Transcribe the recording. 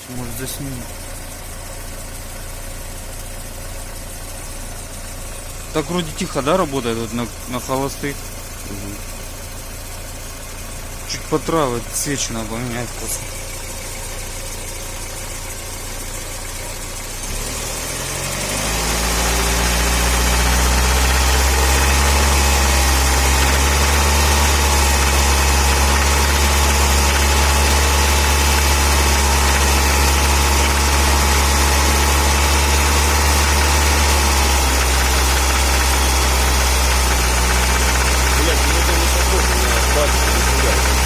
Может заснимем. Так вроде тихо, да, работает вот на холостых. Угу. Чуть по траве свечи надо поменять просто. Блядь, ну это не похоже на асфальт, не